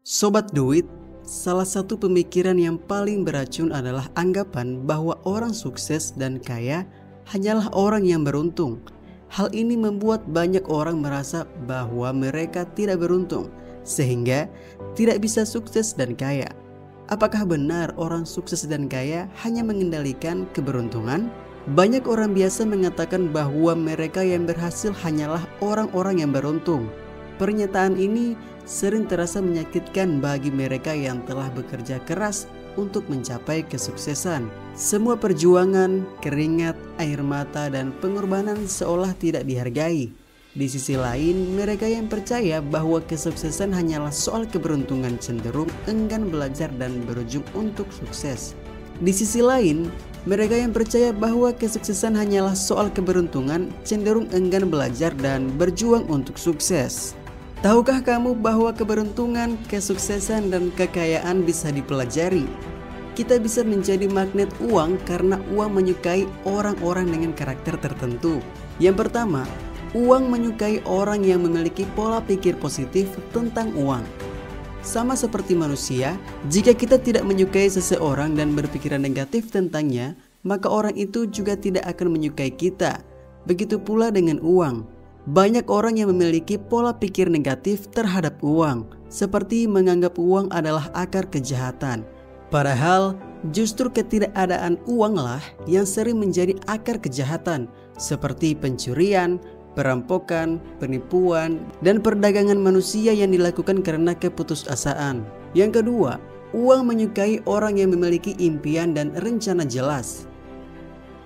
Sobat duit, salah satu pemikiran yang paling beracun adalah anggapan bahwa orang sukses dan kaya hanyalah orang yang beruntung. Hal ini membuat banyak orang merasa bahwa mereka tidak beruntung, sehingga tidak bisa sukses dan kaya. Apakah benar orang sukses dan kaya hanya mengendalikan keberuntungan? Banyak orang biasa mengatakan bahwa mereka yang berhasil hanyalah orang-orang yang beruntung. Pernyataan ini sering terasa menyakitkan bagi mereka yang telah bekerja keras untuk mencapai kesuksesan. Semua perjuangan, keringat, air mata, dan pengorbanan seolah tidak dihargai. Di sisi lain, mereka yang percaya bahwa kesuksesan hanyalah soal keberuntungan cenderung enggan belajar dan berujung untuk sukses. Di sisi lain, mereka yang percaya bahwa kesuksesan hanyalah soal keberuntungan cenderung enggan belajar dan berjuang untuk sukses. Tahukah kamu bahwa keberuntungan, kesuksesan, dan kekayaan bisa dipelajari? Kita bisa menjadi magnet uang karena uang menyukai orang-orang dengan karakter tertentu. Yang pertama, uang menyukai orang yang memiliki pola pikir positif tentang uang. Sama seperti manusia, jika kita tidak menyukai seseorang dan berpikiran negatif tentangnya, maka orang itu juga tidak akan menyukai kita. Begitu pula dengan uang. Banyak orang yang memiliki pola pikir negatif terhadap uang, seperti menganggap uang adalah akar kejahatan. Padahal justru ketidakadaan uanglah yang sering menjadi akar kejahatan, seperti pencurian, perampokan, penipuan, dan perdagangan manusia yang dilakukan karena keputusasaan. Yang kedua, uang menyukai orang yang memiliki impian dan rencana jelas.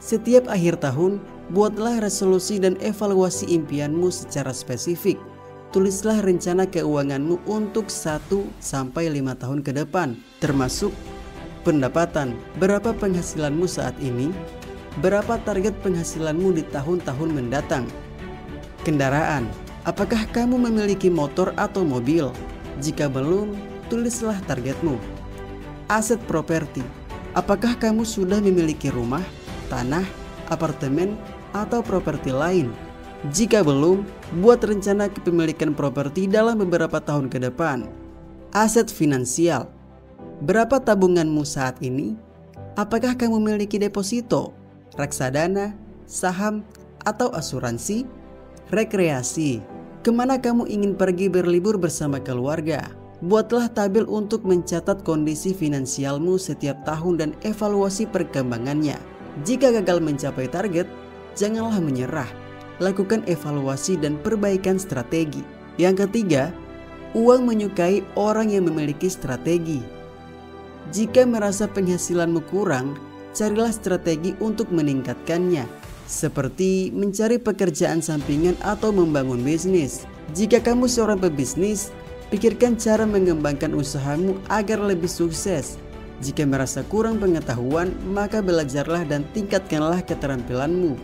Setiap akhir tahun, buatlah resolusi dan evaluasi impianmu secara spesifik. Tulislah rencana keuanganmu untuk 1-5 tahun ke depan, termasuk pendapatan. Berapa penghasilanmu saat ini? Berapa target penghasilanmu di tahun-tahun mendatang? Kendaraan, apakah kamu memiliki motor atau mobil? Jika belum, tulislah targetmu. Aset properti, apakah kamu sudah memiliki rumah, tanah, apartemen, atau properti lain? Jika belum, buat rencana kepemilikan properti dalam beberapa tahun ke depan. Aset finansial, berapa tabunganmu saat ini? Apakah kamu memiliki deposito, reksadana, saham, atau asuransi? Rekreasi, kemana kamu ingin pergi berlibur bersama keluarga? Buatlah tabel untuk mencatat kondisi finansialmu setiap tahun dan evaluasi perkembangannya. Jika gagal mencapai target, janganlah menyerah. Lakukan evaluasi dan perbaikan strategi. Yang ketiga, uang menyukai orang yang memiliki strategi. Jika merasa penghasilanmu kurang, carilah strategi untuk meningkatkannya, seperti mencari pekerjaan sampingan atau membangun bisnis. Jika kamu seorang pebisnis, pikirkan cara mengembangkan usahamu agar lebih sukses. Jika merasa kurang pengetahuan, maka belajarlah dan tingkatkanlah keterampilanmu.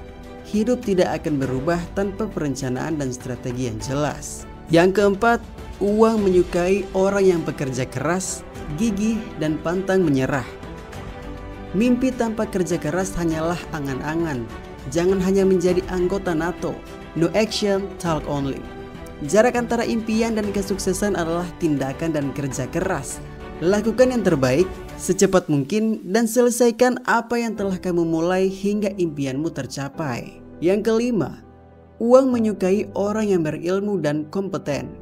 Hidup tidak akan berubah tanpa perencanaan dan strategi yang jelas. Yang keempat, uang menyukai orang yang bekerja keras, gigih, dan pantang menyerah. Mimpi tanpa kerja keras hanyalah angan-angan. Jangan hanya menjadi anggota NATO. No action, talk only. Jarak antara impian dan kesuksesan adalah tindakan dan kerja keras. Lakukan yang terbaik secepat mungkin dan selesaikan apa yang telah kamu mulai hingga impianmu tercapai. Yang kelima, uang menyukai orang yang berilmu dan kompeten.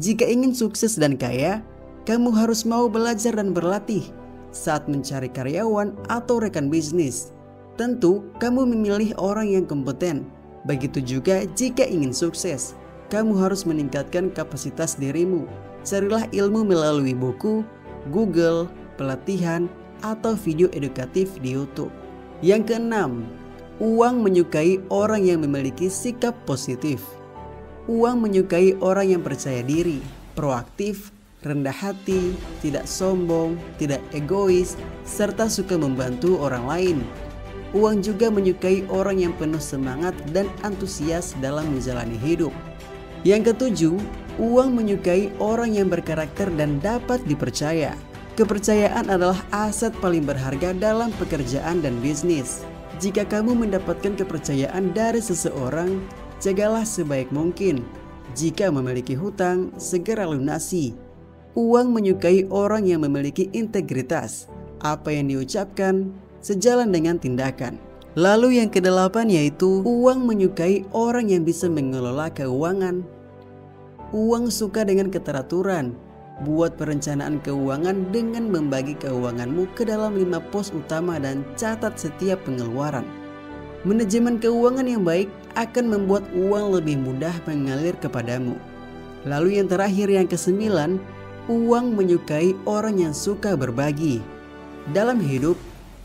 Jika ingin sukses dan kaya, kamu harus mau belajar dan berlatih saat mencari karyawan atau rekan bisnis. Tentu, kamu memilih orang yang kompeten. Begitu juga jika ingin sukses, kamu harus meningkatkan kapasitas dirimu. Carilah ilmu melalui buku, Google, pelatihan, atau video edukatif di YouTube. Yang keenam, uang menyukai orang yang memiliki sikap positif. Uang menyukai orang yang percaya diri, proaktif, rendah hati, tidak sombong, tidak egois, serta suka membantu orang lain. Uang juga menyukai orang yang penuh semangat dan antusias dalam menjalani hidup. Yang ketujuh, uang menyukai orang yang berkarakter dan dapat dipercaya. Kepercayaan adalah aset paling berharga dalam pekerjaan dan bisnis. Jika kamu mendapatkan kepercayaan dari seseorang, jagalah sebaik mungkin. Jika memiliki hutang, segera lunasi. Uang menyukai orang yang memiliki integritas. Apa yang diucapkan sejalan dengan tindakan. Lalu yang kedelapan yaitu uang menyukai orang yang bisa mengelola keuangan. Uang suka dengan keteraturan. Buat perencanaan keuangan dengan membagi keuanganmu ke dalam 5 pos utama dan catat setiap pengeluaran. Manajemen keuangan yang baik akan membuat uang lebih mudah mengalir kepadamu. Lalu yang terakhir yang ke-9, uang menyukai orang yang suka berbagi. Dalam hidup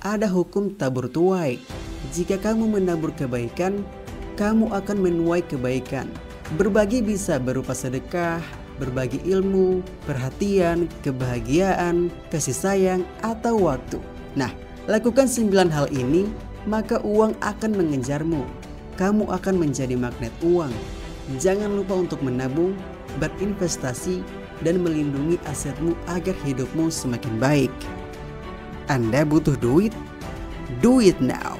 ada hukum tabur tuai. Jika kamu menabur kebaikan, kamu akan menuai kebaikan. Berbagi bisa berupa sedekah, berbagi ilmu, perhatian, kebahagiaan, kasih sayang, atau waktu. Nah, lakukan 9 hal ini, maka uang akan mengejarmu. Kamu akan menjadi magnet uang. Jangan lupa untuk menabung, berinvestasi, dan melindungi asetmu agar hidupmu semakin baik. Anda butuh duit? Do it now!